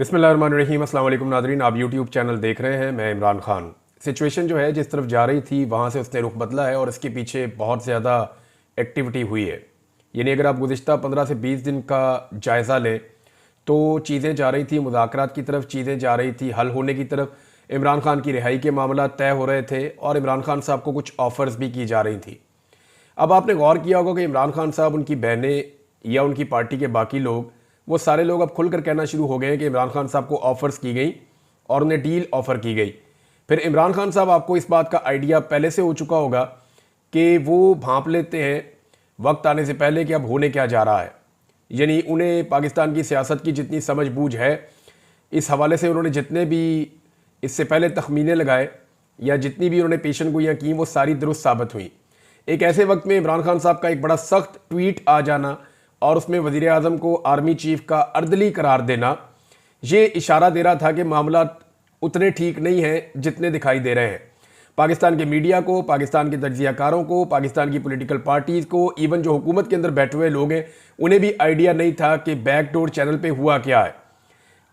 बिस्मिल्लाहिर्रहमानिर्रहीम। अस्सलाम वालेकुम नाज़रीन, आप यूट्यूब चैनल देख रहे हैं। मैं इमरान खान। सिचुएशन जो है जिस तरफ जा रही थी वहाँ से उसने रुख बदला है और इसके पीछे बहुत ज़्यादा एक्टिविटी हुई है। यानी अगर आप गुज़िश्ता 15 से 20 दिन का जायज़ा लें तो चीज़ें जा रही थी मुज़ाकरात की तरफ, चीज़ें जा रही थी हल होने की तरफ। इमरान खान की रिहाई के मामला तय हो रहे थे और इमरान खान साहब को कुछ ऑफ़र्स भी की जा रही थी। अब आपने गौर किया होगा कि इमरान खान साहब, उनकी बहनें या उनकी पार्टी के बाकी लोग, वो सारे लोग अब खुलकर कहना शुरू हो गए हैं कि इमरान खान साहब को ऑफर्स की गई और उन्हें डील ऑफर की गई। फिर इमरान खान साहब, आपको इस बात का आइडिया पहले से हो चुका होगा कि वो भांप लेते हैं वक्त आने से पहले कि अब होने क्या जा रहा है। यानी उन्हें पाकिस्तान की सियासत की जितनी समझ बूझ है, इस हवाले से उन्होंने जितने भी इससे पहले तखमीने लगाए या जितनी भी उन्होंने पेशन गोइयाँ की, वो सारी दुरुस्त साबित हुई। एक ऐसे वक्त में इमरान खान साहब का एक बड़ा सख्त ट्वीट आ जाना और उसमें वज़ीर आज़म को आर्मी चीफ का अर्दली करार देना, ये इशारा दे रहा था कि मामला उतने ठीक नहीं हैं जितने दिखाई दे रहे हैं। पाकिस्तान के मीडिया को, पाकिस्तान के तज्ज़ियाकारों को, पाकिस्तान की पॉलिटिकल पार्टीज़ को, इवन जो हुकूमत के अंदर बैठे हुए लोग हैं, उन्हें भी आइडिया नहीं था कि बैकडोर चैनल पे हुआ क्या है।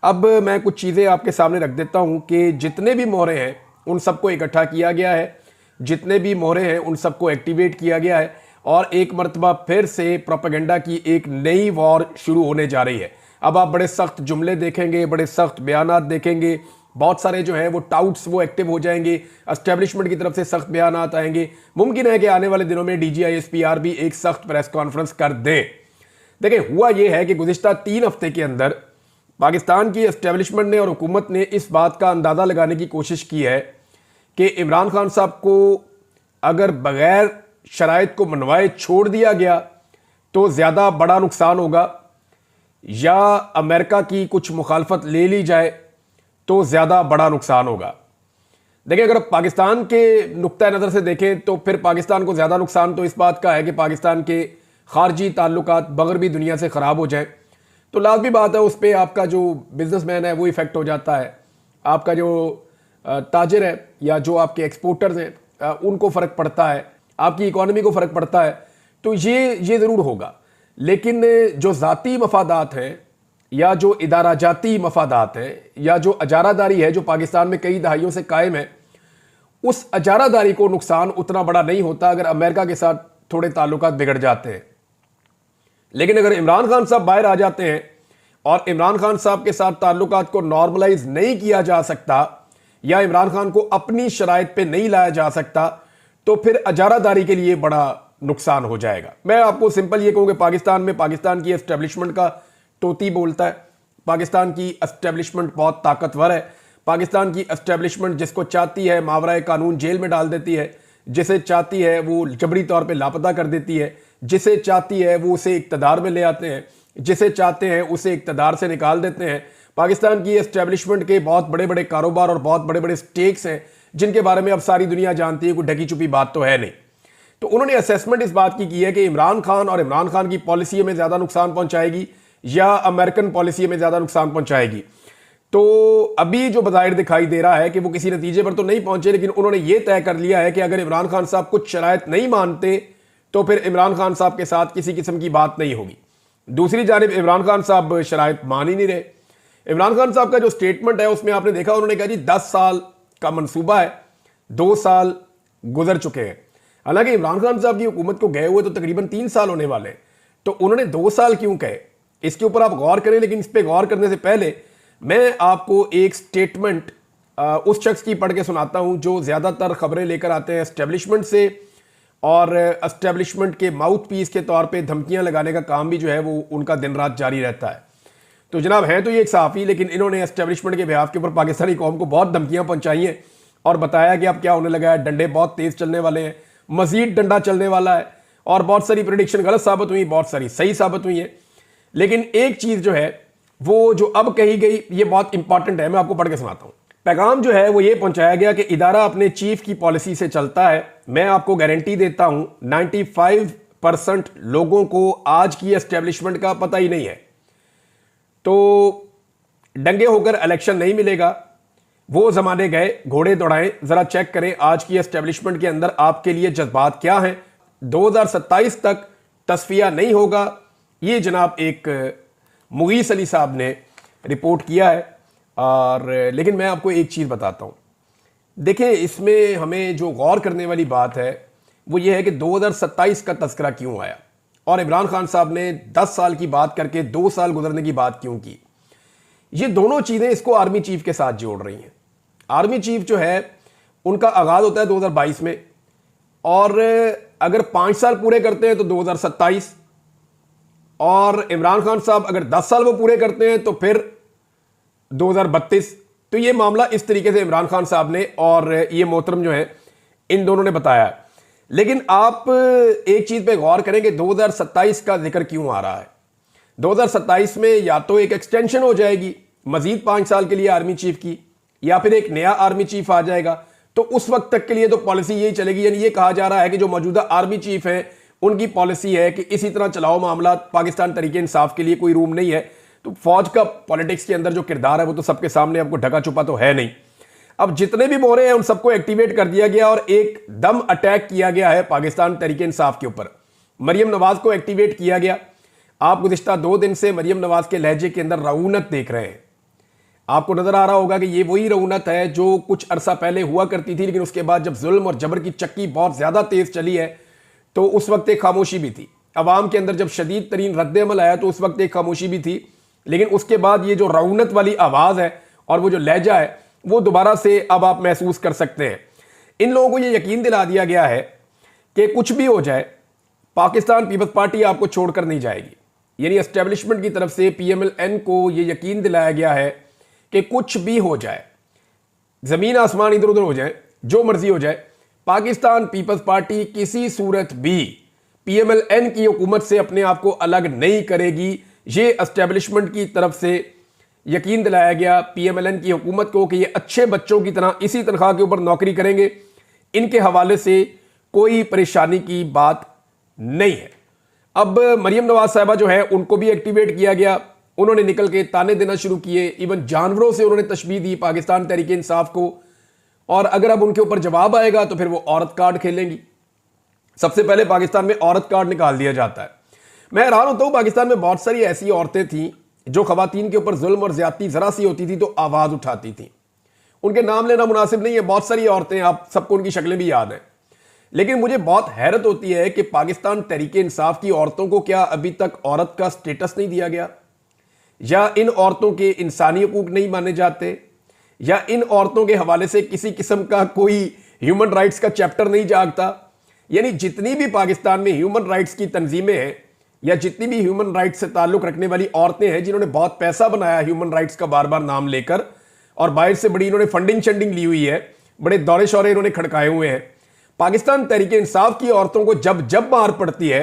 अब मैं कुछ चीज़ें आपके सामने रख देता हूँ कि जितने भी मोहरे हैं उन सबको इकट्ठा किया गया है, जितने भी मोहरे हैं उन सबको एक्टिवेट किया गया है और एक मरतबा फिर से प्रोपेगेंडा की एक नई वॉर शुरू होने जा रही है। अब आप बड़े सख्त जुमले देखेंगे, बड़े सख्त बयानात देखेंगे, बहुत सारे जो हैं वो टाउट्स वो एक्टिव हो जाएंगे, एस्टेब्लिशमेंट की तरफ से सख्त बयानात आएंगे। मुमकिन है कि आने वाले दिनों में DGISPR भी एक सख्त प्रेस कॉन्फ्रेंस कर दें। देखिए, हुआ ये है कि गुज़िश्ता 3 हफ्ते के अंदर पाकिस्तान की एस्टेब्लिशमेंट ने और हुकूमत ने इस बात का अंदाज़ा लगाने की कोशिश की है कि इमरान खान साहब को अगर बगैर शराइत को मनवाए छोड़ दिया गया तो ज़्यादा बड़ा नुकसान होगा, या अमेरिका की कुछ मुखालफत ले ली जाए तो ज़्यादा बड़ा नुकसान होगा। देखिए, अगर पाकिस्तान के नुक्ता नज़र से देखें तो फिर पाकिस्तान को ज़्यादा नुकसान तो इस बात का है कि पाकिस्तान के खारजी ताल्लुकात मगरबी दुनिया से ख़राब हो जाए तो लाजमी बात है उस पर आपका जो बिजनेसमैन है वो इफ़ेक्ट हो जाता है, आपका जो ताजिर है या जो आपके एक्सपोर्टर्स हैं उनको फ़र्क पड़ता है, आपकी इकॉनमी को फ़र्क पड़ता है। तो ये ज़रूर होगा। लेकिन जो ज़ाती मफादात हैं या जो इदारा जाती मफादात हैं या जो अजारादारी है जो पाकिस्तान में कई दहाइयों से कायम है, उस अजारादारी को नुकसान उतना बड़ा नहीं होता अगर अमेरिका के साथ थोड़े ताल्लुकात बिगड़ जाते हैं। लेकिन अगर इमरान खान साहब बाहर आ जाते हैं और इमरान खान साहब के साथ ताल्लुकात को नॉर्मलाइज नहीं किया जा सकता या इमरान खान को अपनी शराइत पे नहीं लाया जा सकता तो फिर अजारादारी के लिए बड़ा नुकसान हो जाएगा। मैं आपको सिंपल ये कहूँ कि पाकिस्तान में पाकिस्तान की एस्टेब्लिशमेंट का तोती बोलता है। पाकिस्तान की एस्टेब्लिशमेंट बहुत ताकतवर है। पाकिस्तान की एस्टेब्लिशमेंट जिसको चाहती है मावराए कानून जेल में डाल देती है, जिसे चाहती है वो जबरी तौर पे लापता कर देती है, जिसे चाहती है वो उसे इक़्तिदार में ले आते हैं, जिसे चाहते हैं उसे इक़्तिदार से निकाल देते हैं। पाकिस्तान की एस्टेब्लिशमेंट के बहुत बड़े बड़े कारोबार और बहुत बड़े बड़े स्टेक्स हैं जिनके बारे में अब सारी दुनिया जानती है, कोई ढकी छुपी बात तो है नहीं। तो उन्होंने असेसमेंट इस बात की है कि इमरान खान और इमरान खान की पॉलिसी में ज़्यादा नुकसान पहुंचाएगी या अमेरिकन पॉलिसी में ज़्यादा नुकसान पहुंचाएगी। तो अभी जो बज़ाहिर दिखाई दे रहा है कि वो किसी नतीजे पर तो नहीं पहुंचे, लेकिन उन्होंने ये तय कर लिया है कि अगर इमरान खान साहब कुछ शराइत नहीं मानते तो फिर इमरान खान साहब के साथ किसी किस्म की बात नहीं होगी। दूसरी जानिब इमरान खान साहब शराइत मान ही नहीं रहे। इमरान खान साहब का जो स्टेटमेंट है उसमें आपने देखा उन्होंने कहा जी 10 साल का मंसूबा है, 2 साल गुजर चुके हैं। हालांकि इमरान खान साहब की हुकूमत को गए हुए तो तकरीबन 3 साल होने वाले हैं, तो उन्होंने 2 साल क्यों कहे, इसके ऊपर आप गौर करें। लेकिन इस पर गौर करने से पहले मैं आपको एक स्टेटमेंट उस शख्स की पढ़ के सुनाता हूं जो ज़्यादातर खबरें लेकर आते हैं एस्टेब्लिशमेंट से और एस्टेब्लिशमेंट के माउथ पीस के तौर पे धमकियां लगाने का काम भी जो है वो उनका दिन रात जारी रहता है। तो जनाब हैं तो ये एक सहाफ़ी, लेकिन इन्होंने एस्टेब्लिशमेंट के बिहाफ के ऊपर पाकिस्तानी कौम को बहुत धमकियां पहुंचाई हैं और बताया कि अब क्या होने लगा है, डंडे बहुत तेज़ चलने वाले हैं, मजीद डंडा चलने वाला है। और बहुत सारी प्रेडिक्शन गलत साबित हुई, बहुत सारी सही साबित हुई है। लेकिन एक चीज़ जो है वो जो अब कही गई ये बहुत इंपॉर्टेंट है, मैं आपको पढ़ के सुनाता हूँ। पैगाम जो है वो ये पहुंचाया गया कि इदारा अपने चीफ की पॉलिसी से चलता है। मैं आपको गारंटी देता हूं 95% लोगों को आज की एस्टेब्लिशमेंट का पता ही नहीं है। तो डंगे होकर इलेक्शन नहीं मिलेगा, वो जमाने गए, घोड़े दौड़ाएं। जरा चेक करें आज की एस्टेब्लिशमेंट के अंदर आपके लिए जज्बात क्या हैं। 2027 तक तस्फिया नहीं होगा, ये जनाब एक मुगीस अली साहब ने रिपोर्ट किया है। और लेकिन मैं आपको एक चीज़ बताता हूँ। देखिए, इसमें हमें जो गौर करने वाली बात है वो ये है कि 2027 का तस्करा क्यों आया और इमरान खान साहब ने 10 साल की बात करके 2 साल गुजरने की बात क्यों की। ये दोनों चीज़ें इसको आर्मी चीफ के साथ जोड़ रही हैं। आर्मी चीफ जो है उनका आगाज़ होता है 2022 में, और अगर 5 साल पूरे करते हैं तो 2027, और इमरान खान साहब अगर 10 साल वो पूरे करते हैं तो फिर 2032। तो ये मामला इस तरीके से इमरान खान साहब ने और ये मोहतरम जो है इन दोनों ने बताया। लेकिन आप एक चीज़ पे गौर करें कि 2027 का जिक्र क्यों आ रहा है। 2027 में या तो एक एक्सटेंशन हो जाएगी मजीद 5 साल के लिए आर्मी चीफ की, या फिर एक नया आर्मी चीफ आ जाएगा। तो उस वक्त तक के लिए तो पॉलिसी यही चलेगी, यानी ये कहा जा रहा है कि जो मौजूदा आर्मी चीफ है उनकी पॉलिसी है कि इसी तरह चलाओ मामला, पाकिस्तान तरीके इंसाफ के लिए कोई रूम नहीं है। तो फौज का पॉलिटिक्स के अंदर जो किरदार है वो तो सबके सामने, आपको ढका छुपा तो है नहीं। अब जितने भी मोहरे हैं उन सबको एक्टिवेट कर दिया गया और एक दम अटैक किया गया है पाकिस्तान तरीके इंसाफ के ऊपर। मरियम नवाज को एक्टिवेट किया गया। आप गुज़िश्ता 2 दिन से मरियम नवाज के लहजे के अंदर रऊनत देख रहे हैं। आपको नजर आ रहा होगा कि ये वही रऊनत है जो कुछ अरसा पहले हुआ करती थी, लेकिन उसके बाद जब जुल्म और जबर की चक्की बहुत ज्यादा तेज चली है तो उस वक्त एक खामोशी भी थी। अवाम के अंदर जब शदीद तरीन रद्द-ए-अमल आया तो उस वक्त एक खामोशी भी थी, लेकिन उसके बाद ये जो रऊनत वाली आवाज है और वो जो लहजा है वो दोबारा से अब आप महसूस कर सकते हैं। इन लोगों को ये यकीन दिला दिया गया है कि कुछ भी हो जाए पाकिस्तान पीपल्स पार्टी आपको छोड़कर नहीं जाएगी। यानी एस्टेब्लिशमेंट की तरफ से PMLN को ये यकीन दिलाया गया है कि कुछ भी हो जाए, जमीन आसमान इधर उधर हो जाए, जो मर्जी हो जाए, पाकिस्तान पीपल्स पार्टी किसी सूरत भी PMLN की हुकूमत से अपने आप को अलग नहीं करेगी। ये एस्टेब्लिशमेंट की तरफ से यकीन दिलाया गया PMLN की हुकूमत को कि ये अच्छे बच्चों की तरह इसी तनख्वाह के ऊपर नौकरी करेंगे। इनके हवाले से कोई परेशानी की बात नहीं है। अब मरियम नवाज साहिबा जो है उनको भी एक्टिवेट किया गया। उन्होंने निकल के ताने देना शुरू किए, इवन जानवरों से उन्होंने तशबीह दी पाकिस्तान तहरीक इंसाफ को। और अगर अब उनके ऊपर जवाब आएगा तो फिर वो औरत कार्ड खेलेंगी। सबसे पहले पाकिस्तान में औरत कार्ड निकाल दिया जाता है। मैं हैरान होता हूं, पाकिस्तान में बहुत सारी ऐसी औरतें थीं जो खवातीन के ऊपर जुल्म और ज्यादती जरा सी होती थी तो आवाज उठाती थी। उनके नाम लेना मुनासिब नहीं है, बहुत सारी औरतें, आप सबको उनकी शक्लें भी याद हैं। लेकिन मुझे बहुत हैरत होती है कि पाकिस्तान तहरीक इंसाफ की औरतों को क्या अभी तक औरत का स्टेटस नहीं दिया गया, या इन औरतों के इंसानी हकूक नहीं माने जाते, या इन औरतों के हवाले से किसी किस्म का कोई ह्यूमन राइट्स का चैप्टर नहीं जागता। यानी जितनी भी पाकिस्तान में ह्यूमन राइट्स की तंजीमें हैं या जितनी भी ह्यूमन राइट्स से ताल्लुक रखने वाली औरतें हैं जिन्होंने बहुत पैसा बनाया ह्यूमन राइट्स का बार बार नाम लेकर, और बाहर से बड़ी इन्होंने फंडिंग शंडिंग ली हुई है, बड़े दौरे शौरे इन्होंने खड़काए हुए हैं, पाकिस्तान तहरीक इंसाफ की औरतों को जब जब मार पड़ती है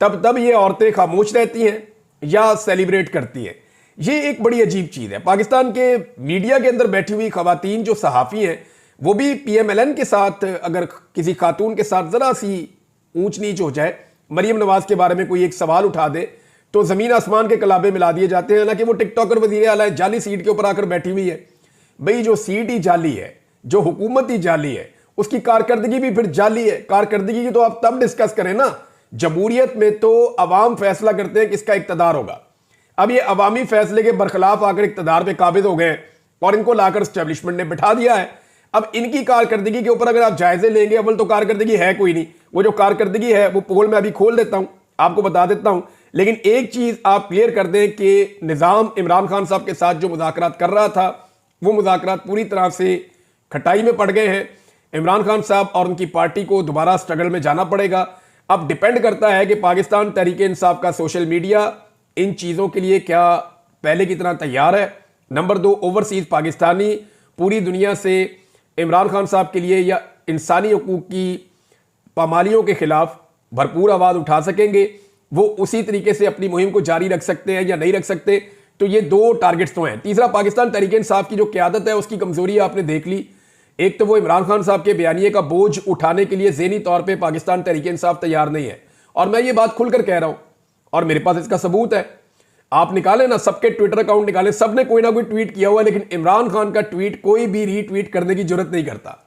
तब तब ये औरतें खामोश रहती हैं या सेलिब्रेट करती हैं। ये एक बड़ी अजीब चीज है। पाकिस्तान के मीडिया के अंदर बैठी हुई खवातीन जो सहाफ़ी हैं वो भी PMLN के साथ, अगर किसी खातून के साथ जरा सी ऊंच नीच हो जाए, मरियम नवाज के बारे में कोई एक सवाल उठा दे तो जमीन आसमान के कलाबे मिला दिए जाते हैं। हालांकि वो टिकटॉकर वजीर आला है, जाली सीट के ऊपर आकर बैठी हुई है। भाई जो सीट ही जाली है, जो हुकूमत ही जाली है, उसकी कारकर्दगी भी फिर जाली है। कारकर्दगी की तो आप तब डिस्कस करें ना, जमहूरियत में तो अवाम फैसला करते हैं किसका इक्तदार होगा। अब ये अवामी फैसले के बरखिलाफ आकर इक्तदार पे काबिज हो गए और इनको लाकर स्टैब्लिशमेंट ने बिठा दिया है। अब इनकी कारकर्दगी के ऊपर अगर आप जायजे लेंगे, अव्वल तो कारकर्दगी है कोई नहीं। वो जो कारकर्दगी है वो पोल में अभी खोल देता हूं, आपको बता देता हूं। लेकिन एक चीज आप क्लियर कर दें कि निजाम इमरान खान साहब के साथ जो मुज़ाकरात कर रहा था वो मुज़ाकरात पूरी तरह से खटाई में पड़ गए हैं। इमरान खान साहब और उनकी पार्टी को दोबारा स्ट्रगल में जाना पड़ेगा। अब डिपेंड करता है कि पाकिस्तान तहरीक इंसाफ का सोशल मीडिया इन चीज़ों के लिए क्या पहले की तरह तैयार है। नंबर 2, ओवरसीज पाकिस्तानी पूरी दुनिया से इमरान खान साहब के लिए या इंसानी हकूक की पामालियों के खिलाफ भरपूर आवाज़ उठा सकेंगे, वो उसी तरीके से अपनी मुहिम को जारी रख सकते हैं या नहीं रख सकते। तो ये 2 टारगेट्स तो हैं। तीसरा, पाकिस्तान तहरीक इंसाफ की जो क़यादत है उसकी कमज़ोरी आपने देख ली। एक तो वो इमरान खान साहब के बयानिए का बोझ उठाने के लिए ज़हनी तौर पे पाकिस्तान तहरीक इंसाफ तैयार नहीं है, और मैं ये बात खुलकर कह रहा हूं और मेरे पास इसका सबूत है। आप निकालें ना, सबके ट्विटर अकाउंट निकालें, सब ने कोई ना कोई ट्वीट किया हुआ है, लेकिन इमरान खान का ट्वीट कोई भी रीट्वीट करने की जरूरत नहीं करता।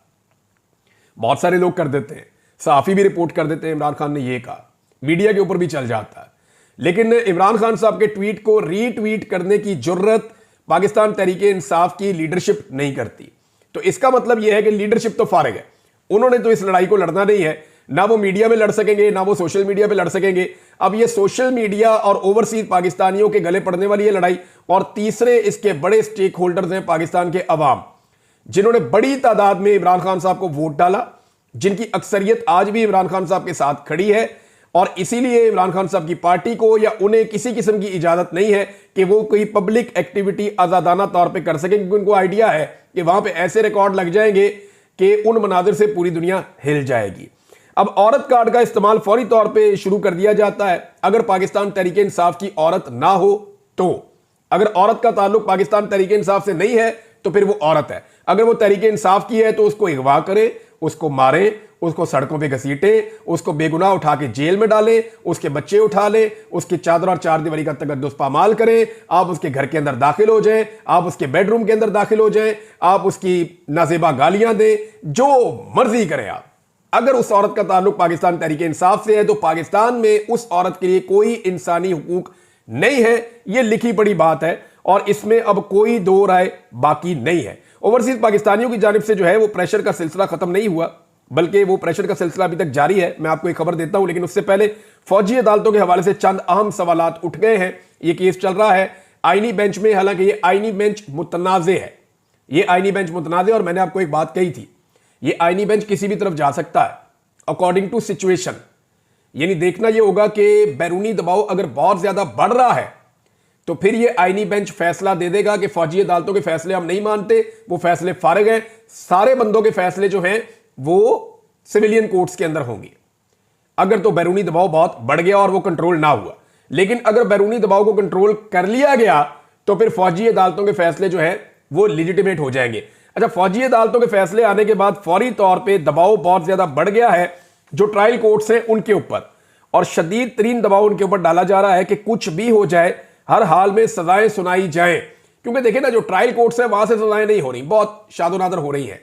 बहुत सारे लोग कर देते हैं, सहाफ़ी भी रिपोर्ट कर देते हैं इमरान खान ने ये कहा, मीडिया के ऊपर भी चल जाता है, लेकिन इमरान खान साहब के ट्वीट को रीट्वीट करने की जरूरत पाकिस्तान तहरीके इंसाफ की लीडरशिप नहीं करती। तो इसका मतलब यह है कि लीडरशिप तो फारिग है, उन्होंने तो इस लड़ाई को लड़ना नहीं है, ना वो मीडिया में लड़ सकेंगे ना वो सोशल मीडिया पे लड़ सकेंगे। अब ये सोशल मीडिया और ओवरसीज पाकिस्तानियों के गले पड़ने वाली है लड़ाई। और तीसरे इसके बड़े स्टेक होल्डर्स हैं पाकिस्तान के अवाम, जिन्होंने बड़ी तादाद में इमरान खान साहब को वोट डाला, जिनकी अक्सरियत आज भी इमरान खान साहब के साथ खड़ी है। और इसीलिए इमरान खान साहब की पार्टी को या उन्हें किसी किस्म की इजाजत नहीं है कि वो कोई पब्लिक एक्टिविटी आजादाना तौर पे कर सके, क्योंकि उनको आइडिया है कि वहां पे ऐसे रिकॉर्ड लग जाएंगे कि उन मनाजिर से पूरी दुनिया हिल जाएगी। अब औरत कार्ड का इस्तेमाल फौरी तौर पे शुरू कर दिया जाता है। अगर पाकिस्तान तहरीके इंसाफ की औरत ना हो तो, अगर औरत का ताल्लुक पाकिस्तान तहरीके इंसाफ से नहीं है तो फिर वो औरत है। अगर वो तहरीके इंसाफ की है तो उसको अगवा करें, उसको मारें, उसको सड़कों पे घसीटें, उसको बेगुनाह उठा के जेल में डालें, उसके बच्चे उठा लें, उसकी चादर और चारदीवारी का तकद्दुस पामाल करें, आप उसके घर के अंदर दाखिल हो जाएं, आप उसके बेडरूम के अंदर दाखिल हो जाएं, आप उसकी नाजेबा गालियां दें, जो मर्जी करें आप। अगर उस औरत का ताल्लुक पाकिस्तान तहरीके इंसाफ से है तो पाकिस्तान में उस औरत के लिए कोई इंसानी हुकूक नहीं है। यह लिखी पड़ी बात है और इसमें अब कोई दो राय बाकी नहीं है। ओवरसीज पाकिस्तानियों की जानिब से जो है वो प्रेशर का सिलसिला खत्म नहीं हुआ, बल्कि वो प्रेशर का सिलसिला अभी तक जारी है। मैं आपको एक खबर देता हूं, लेकिन उससे पहले फौजी अदालतों के हवाले से चंद अहम सवालात उठ गए हैं। ये केस चल रहा है आईनी बेंच में, हालांकि ये आईनी बेंच मुतनाज़े है, ये आईनी बेंच मुतनाज़े। और मैंने आपको एक बात कही थी, ये आईनी बेंच किसी भी तरफ जा सकता है अकॉर्डिंग टू सिचुएशन। यानी देखना यह होगा कि बैरूनी दबाव अगर बहुत ज्यादा बढ़ रहा है तो फिर यह आईनी बेंच फैसला दे देगा कि फौजी अदालतों के फैसले हम नहीं मानते, वो फैसले फारिग हैं, सारे बंदों के फैसले जो हैं वो सिविलियन कोर्ट्स के अंदर होंगे। अगर तो बैरूनी दबाव बहुत बढ़ गया और वो कंट्रोल ना हुआ, लेकिन अगर बैरूनी दबाव को कंट्रोल कर लिया गया तो फिर फौजी अदालतों के फैसले जो है वो लिजिटिमेट हो जाएंगे। अच्छा, फौजी अदालतों के फैसले आने के बाद फौरी तौर पे दबाव बहुत ज्यादा बढ़ गया है जो ट्रायल कोर्ट्स हैं उनके ऊपर, और शदीद तरीन दबाव उनके ऊपर डाला जा रहा है कि कुछ भी हो जाए हर हाल में सजाएं सुनाई जाएं। क्योंकि देखिए ना, जो ट्रायल कोर्ट्स हैं वहां से सजाएं नहीं हो रही, बहुत शादो नादर हो रही हैं।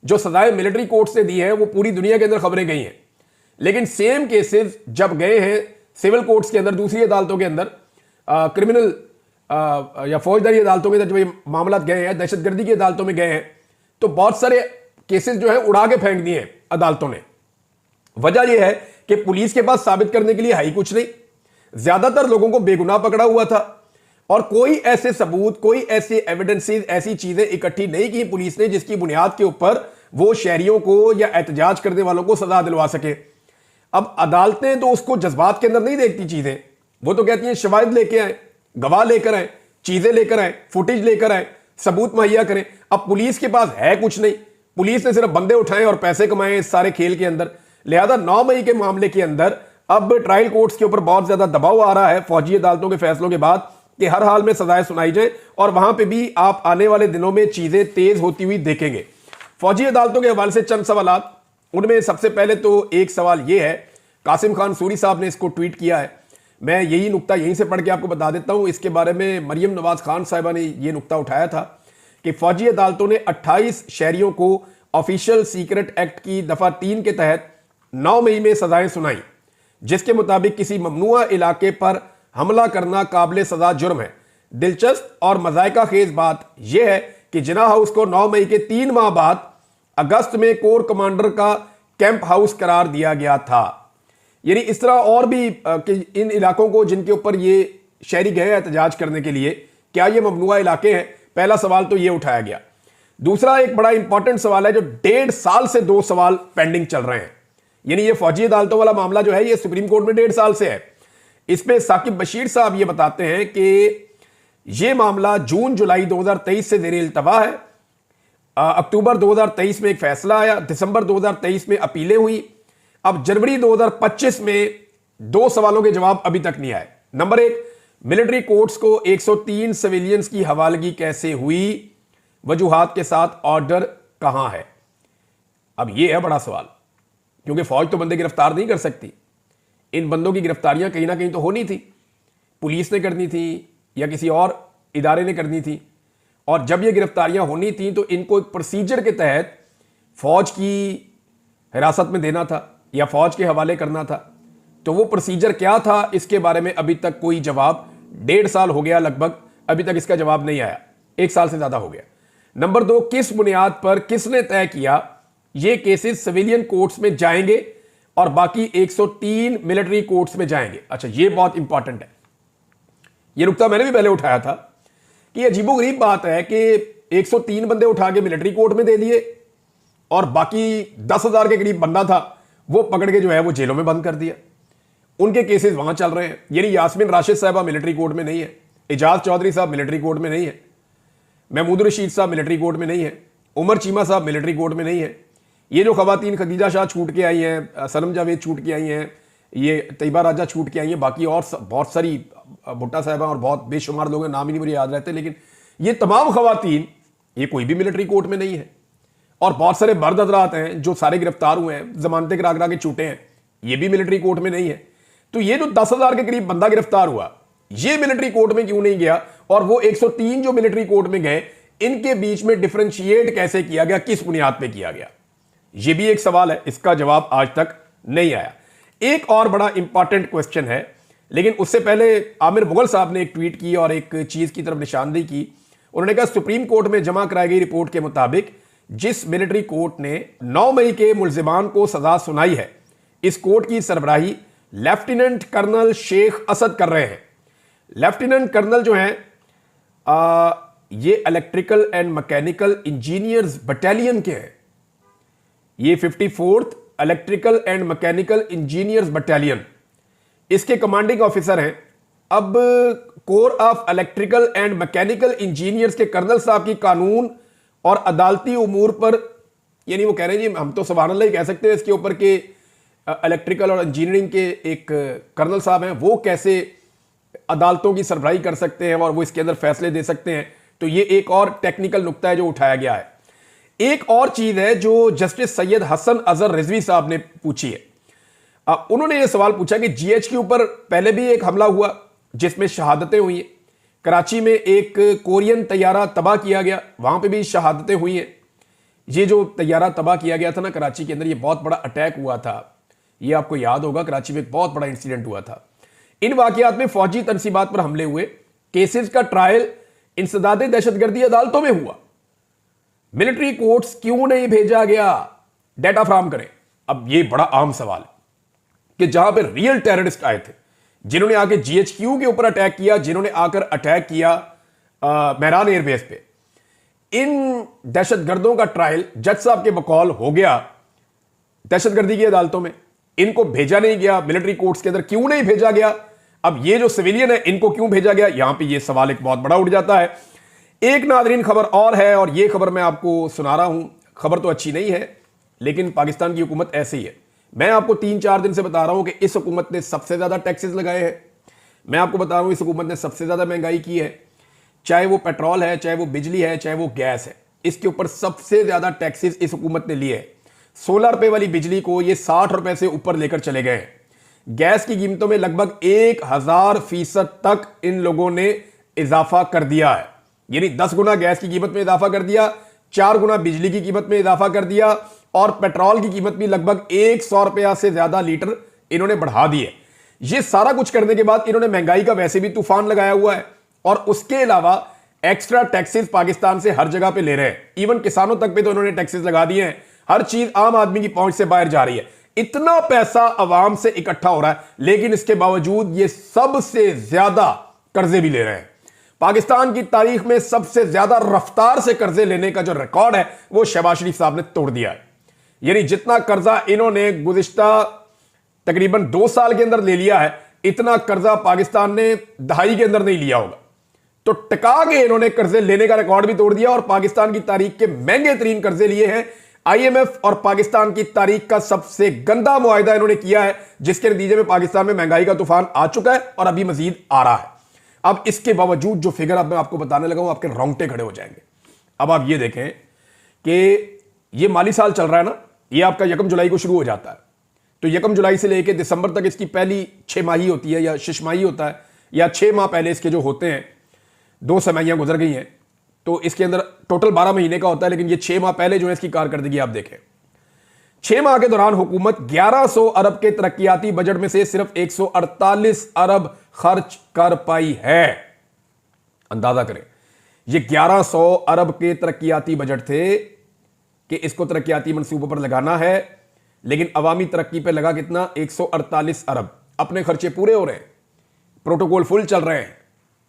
जो सजाएं मिलिट्री कोर्ट से दी हैं वो पूरी दुनिया के अंदर खबरें गई हैं, लेकिन सेम केसेस जब गए हैं सिविल कोर्ट्स के अंदर, दूसरी अदालतों के अंदर, क्रिमिनल या फौजदारी अदालतों के अंदर जब ये मामला गए हैं, दहशतगर्दी की अदालतों में गए हैं, तो बहुत सारे केसेस जो है उड़ा के फेंक दिए हैं अदालतों ने। वजह यह है कि पुलिस के पास साबित करने के लिए है ही कुछ नहीं, ज्यादातर लोगों को बेगुनाह पकड़ा हुआ था और कोई ऐसे सबूत, कोई ऐसे एविडेंसेस, ऐसी चीजें इकट्ठी नहीं की पुलिस ने जिसकी बुनियाद के ऊपर वो शहरियों को या एहतजाज करने वालों को सजा दिलवा सके। अब अदालतें तो उसको जज्बात के अंदर नहीं देखती चीजें, वो तो कहती हैं शवाहिद लेके आए, गवाह लेकर आए, चीजें लेकर आए, फुटेज लेकर आए, सबूत मुहैया करें। अब पुलिस के पास है कुछ नहीं, पुलिस ने सिर्फ बंदे उठाए और पैसे कमाए इस सारे खेल के अंदर। लिहाजा 9 मई के मामले के अंदर अब ट्रायल कोर्ट्स के ऊपर बहुत ज्यादा दबाव आ रहा है फौजी अदालतों के फैसलों के बाद कि हर हाल में सजाएं सुनाई जाए, और वहां पे भी आप आने वाले दिनों में चीजें तेज होती हुई देखेंगे। फौजी अदालतों के हवाले से चंद सवालात, उनमें सबसे पहले तो एक सवाल यह है, कासिम खान सूरी साहब ने इसको ट्वीट किया है, मैं यही नुक्ता यहीं से पढ़ के आपको बता देता हूं। इसके बारे में मरियम नवाज खान साहिबा ने यह नुक्ता उठाया था कि फौजी अदालतों ने 28 शहरियों को ऑफिशियल सीक्रेट एक्ट की दफा 3 के तहत 9 मई में सजाएं सुनाई, जिसके मुताबिक किसी ममनुआ इलाके पर हमला करना काबिल सजा जुर्म है। दिलचस्प और मजायका खेज बात यह है कि जिना हाउस को 9 मई के 3 माह बाद अगस्त में कोर कमांडर का कैंप हाउस करार दिया गया था। यानी इस तरह और भी कि इन इलाकों को जिनके ऊपर ये शहरी गए एहतजाज करने के लिए, क्या ये ममनुआ इलाके हैं? पहला सवाल तो ये उठाया गया। दूसरा एक बड़ा इंपॉर्टेंट सवाल है जो 1.5 साल से 2 सवाल पेंडिंग चल रहे हैं। यानी ये फौजी अदालतों वाला मामला जो है ये सुप्रीम कोर्ट में 1.5 साल से है। इसमें साकिब बशीर साहब ये बताते हैं कि ये मामला जून जुलाई 2023 से ज़ेर इल्तवा है। अक्टूबर 2023 में एक फैसला आया, दिसंबर 2023 में अपीलें हुई, अब जनवरी 2025 में 2 सवालों के जवाब अभी तक नहीं आए। नंबर 1, मिलिट्री कोर्ट्स को 103 सिविलियंस की हवालगी कैसे हुई, वजूहात के साथ ऑर्डर कहां है? अब यह है बड़ा सवाल, क्योंकि फौज तो बंदे गिरफ्तार नहीं कर सकती। इन बंदों की गिरफ्तारियां कहीं ना कहीं तो होनी थी, पुलिस ने करनी थी या किसी और इदारे ने करनी थी, और जब ये गिरफ्तारियां होनी थी तो इनको एक प्रोसीजर के तहत फौज की हिरासत में देना था या फौज के हवाले करना था। तो वो प्रोसीजर क्या था, इसके बारे में अभी तक कोई जवाब 1.5 साल हो गया लगभग। अभी तक इसका जवाब नहीं आया, 1 साल से ज्यादा हो गया। नंबर 2, किस बुनियाद पर किसने तय किया ये केसेस सिविलियन कोर्ट्स में जाएंगे और बाकी 103 मिलिट्री कोर्ट्स में जाएंगे? अच्छा, ये बहुत इंपॉर्टेंट है। ये नुकता मैंने भी पहले उठाया था कि अजीबोगरीब बात है कि 103 बंदे उठा के मिलिट्री कोर्ट में दे दिए और बाकी 10,000 के करीब बंदा था वो पकड़ के जो है वो जेलों में बंद कर दिया। उनके केसेस वहां चल रहे हैं। यानी यास्मीन राशिद साहबा मिलिट्री कोर्ट में नहीं है, एजाज चौधरी साहब मिलिट्री कोर्ट में नहीं है, महमूद रशीद साहब मिलिट्री कोर्ट में नहीं है, उमर चीमा साहब मिलिट्री कोर्ट में नहीं है। ये जो खवातीन खदीजा शाह छूट के आई हैं, सनम जावेद छूट के आई हैं, ये तैयबा राजा छूट के आई हैं, बाकी और बहुत सारी भुट्टा साहबा और बहुत बेशुमार लोग हैं, नाम ही नहीं मुझे याद रहते, लेकिन ये तमाम खवातीन ये कोई भी मिलिट्री कोर्ट में नहीं है। और बहुत सारे मर्द हजरात हैं जो सारे गिरफ्तार हुए हैं, जमानतें करा करा के छूटे हैं, ये भी मिलिट्री कोर्ट में नहीं है। तो ये जो 10,000 के करीब बंदा गिरफ्तार हुआ ये मिलिट्री कोर्ट में क्यों नहीं गया, और वो 103 जो मिलिट्री कोर्ट में गए इनके बीच में डिफरेंशिएट कैसे किया गया, किस बुनियाद पे किया गया? ये भी एक सवाल है, इसका जवाब आज तक नहीं आया। एक और बड़ा इंपॉर्टेंट क्वेश्चन है, लेकिन उससे पहले आमिर मुगल साहब ने एक ट्वीट की और एक चीज की तरफ निशानदेही की। उन्होंने कहा सुप्रीम कोर्ट में जमा कराई गई रिपोर्ट के मुताबिक जिस मिलिट्री कोर्ट ने 9 मई के मुल्जिमान को सजा सुनाई है, इस कोर्ट की सरबराही लेफ्टिनेंट कर्नल शेख असद कर रहे हैं। लेफ्टिनेंट कर्नल जो हैं ये electrical and mechanical engineers battalion के हैं। ये 54th electrical and mechanical engineers battalion, इसके कमांडिंग ऑफिसर हैं। अब core of electrical and mechanical engineers के कर्नल साहब की कानून और अदालती उमूर पर, यानी वो कह रहे हैं जी हम तो सुभान अल्लाह ही कह सकते हैं इसके ऊपर के इलेक्ट्रिकल और इंजीनियरिंग के एक कर्नल साहब हैं, वो कैसे अदालतों की सरबराही कर सकते हैं और वो इसके अंदर फैसले दे सकते हैं। तो ये एक और टेक्निकल नुक्ता है जो उठाया गया है। एक और चीज है जो जस्टिस सैयद हसन अजहर रिजवी साहब ने पूछी है। उन्होंने ये सवाल पूछा कि जीएच के ऊपर पहले भी एक हमला हुआ जिसमें शहादतें हुई हैं। कराची में एक कोरियन तैयारा तबाह किया गया, वहां पे भी शहादतें हुई हैं। ये जो तैयारा तबाह किया गया था ना कराची के अंदर, ये बहुत बड़ा अटैक हुआ था, ये आपको याद होगा, कराची में एक बहुत बड़ा इंसिडेंट हुआ था। इन वाकयात में फौजी तनसीबात पर हमले हुए, केसेस का ट्रायल इंसदादे दहशतगर्दी अदालतों में हुआ। मिलिट्री कोर्ट्स क्यों नहीं भेजा गया? डेटा फ्राहम करें। अब ये बड़ा आम सवाल है कि जहां पर रियल टेररिस्ट आए थे, जिन्होंने आके जीएचक्यू के ऊपर अटैक किया, जिन्होंने आकर अटैक किया मेहरान एयरबेस पे, इन दहशतगर्दों का ट्रायल जज साहब के बकौल हो गया दहशतगर्दी की अदालतों में। इनको भेजा नहीं गया मिलिट्री कोर्ट्स के अंदर, क्यों नहीं भेजा गया? अब ये जो सिविलियन है इनको क्यों भेजा गया? यहां पे ये सवाल एक बहुत बड़ा उठ जाता है। एक नादरीन खबर और है, और ये खबर मैं आपको सुना रहा हूं। खबर तो अच्छी नहीं है, लेकिन पाकिस्तान की हुकूमत ऐसे ही है। मैं आपको 3-4 दिन से बता रहा हूं कि इस हुकूमत ने सबसे ज्यादा टैक्सेस लगाए हैं। मैं आपको बता रहा हूं इस हुकूमत ने सबसे ज्यादा महंगाई की है, चाहे वो पेट्रोल है, चाहे वो बिजली है, चाहे वो गैस है। इसके ऊपर सबसे ज्यादा टैक्सेस इस हुकूमत ने लिए हैं। 16 रुपए वाली बिजली को ये 60 रुपए से ऊपर लेकर चले गए हैं। गैस की कीमतों में लगभग 1000% तक इन लोगों ने इजाफा कर दिया है। यानी 10 गुना गैस की कीमत में इजाफा कर दिया, 4 गुना बिजली की कीमत में इजाफा कर दिया, और पेट्रोल की कीमत भी लगभग 100 रुपया से ज्यादा लीटर इन्होंने बढ़ा दी है। ये सारा कुछ करने के बाद इन्होंने महंगाई का वैसे भी तूफान लगाया हुआ है, और उसके अलावा एक्स्ट्रा टैक्सेस पाकिस्तान से हर जगह पे ले रहे हैं। इवन किसानों तक पे तो इन्होंने टैक्सेस लगा दिए हैं। हर चीज आम आदमी की पहुंच से बाहर जा रही है। इतना पैसा अवाम से इकट्ठा हो रहा है, लेकिन इसके बावजूद ये सबसे ज्यादा कर्जे भी ले रहे हैं। पाकिस्तान की तारीख में सबसे ज्यादा रफ्तार से कर्जे लेने का जो रिकॉर्ड है वो शहबाज शरीफ साहब ने तोड़ दिया है। यानी जितना कर्जा इन्होंने गुज़िश्ता तकरीबन 2 साल के अंदर ले लिया है, इतना कर्जा पाकिस्तान ने दहाई के अंदर नहीं लिया होगा। तो टिका के इन्होंने कर्जे लेने का रिकॉर्ड भी तोड़ दिया, और पाकिस्तान की तारीख के महंगे तरीन कर्जे लिए हैं। आईएमएफ और पाकिस्तान की तारीख का सबसे गंदा मुआहिदा इन्होंने किया है, जिसके नतीजे में पाकिस्तान में महंगाई का तूफान आ चुका है और अभी मजीद आ रहा है। अब इसके बावजूद जो फिगर अब मैं आपको बताने लगा हूं, आपके रोंगटे खड़े हो जाएंगे। अब आप ये देखें कि ये माली साल चल रहा है ना, ये आपका 1 जुलाई को शुरू हो जाता है। तो 1 जुलाई से लेकर दिसंबर तक इसकी पहली 6 माही होती है, या शिशमाही होता है, या 6 माह पहले इसके जो होते हैं, 2 छमाहियां गुजर गई हैं, तो इसके अंदर टोटल 12 महीने का होता है। लेकिन ये 6 माह पहले जो है इसकी कारकर्दगी आप देखें। 6 माह के दौरान हुकूमत 1100 अरब के तरक्याती बजट में से सिर्फ 148 अरब खर्च कर पाई है। अंदाजा करें, ये 1100 अरब के तरक्याती बजट थे कि इसको तरक्याती मंसूबों पर लगाना है, लेकिन अवामी तरक्की पे लगा कितना? 148 अरब। अपने खर्चे पूरे हो रहे हैं, प्रोटोकॉल फुल चल रहे हैं,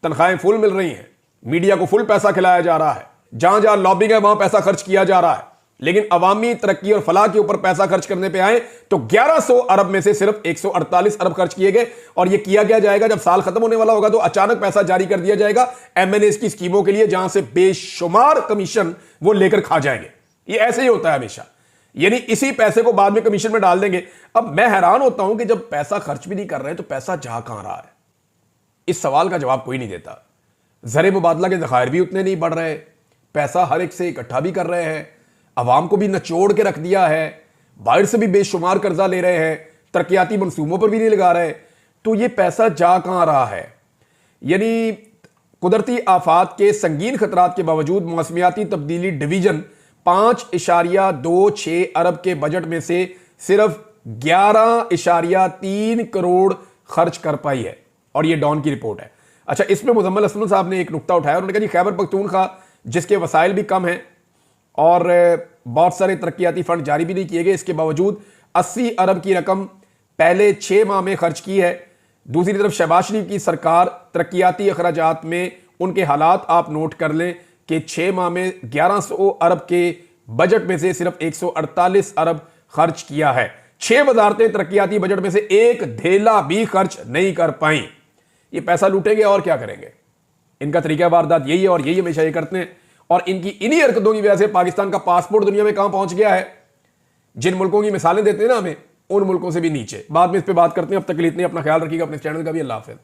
तनख्वाहें फुल मिल रही हैं, मीडिया को फुल पैसा खिलाया जा रहा है, जहां जहां लॉबिंग है वहां पैसा खर्च किया जा रहा है। लेकिन अवामी तरक्की और फलाह के ऊपर पैसा खर्च करने पे आए तो 1100 अरब में से सिर्फ 148 अरब खर्च किए गए। और यह किया क्या जाएगा? जब साल खत्म होने वाला होगा तो अचानक पैसा जारी कर दिया जाएगा एमएनएस की स्कीमों के लिए, जहां से बेशुमार कमीशन वो लेकर खा जाएंगे। ये ऐसे ही होता है हमेशा, यानी इसी पैसे को बाद में कमीशन में डाल देंगे। अब मैं हैरान होता हूं कि जब पैसा खर्च भी नहीं कर रहे तो पैसा जा कहां रहा है? इस सवाल का जवाब कोई नहीं देता। ज़र मुबादला के ज़खायर भी उतने नहीं बढ़ रहे, पैसा हर एक से इकट्ठा भी कर रहे हैं, अवाम को भी नचोड़ के रख दिया है, बाहर से भी बेशुमार कर्जा ले रहे हैं, तरक्याती मंसूबों पर भी नहीं लगा रहे, तो ये पैसा जा कहां रहा है? यानी कुदरती आफात के संगीन खतरात के बावजूद मौसमियाती तब्दीली डिवीजन 5.26 अरब के बजट में से सिर्फ 11.3 करोड़ खर्च कर पाई है, और ये डॉन की रिपोर्ट है। अच्छा, इसमें मुजम्मल असलम साहब ने एक नुक्ता उठाया, उन्होंने कहा जी खैबर पख्तूनख्वा जिसके वसाइल भी कम हैं और बहुत सारे तरक्याती फंड जारी भी नहीं किए गए, इसके बावजूद 80 अरब की रकम पहले 6 माह में खर्च की है। दूसरी तरफ शहबाज शरीफ की सरकार तरक्याती अखराजात में उनके हालात आप नोट कर लें कि 6 माह में 1100 अरब के बजट में से सिर्फ 148 अरब खर्च किया है। 6 वजारतें तरक्याती बजट में से एक धेला भी खर्च नहीं कर पाई। ये पैसा लूटेंगे और क्या करेंगे? इनका तरीका वारदात यही है और यही हमेशा ये करते हैं। और इनकी इन्हीं हरकतों की वजह से पाकिस्तान का पासपोर्ट दुनिया में कहां पहुंच गया है? जिन मुल्कों की मिसालें देते हैं ना हमें, उन मुल्कों से भी नीचे। बाद में इस पे बात करते हैं। अब तक के लिए इतने, अपना ख्याल रखिएगा, अपने चैनल का भी। अल्लाह हाफ़िज़।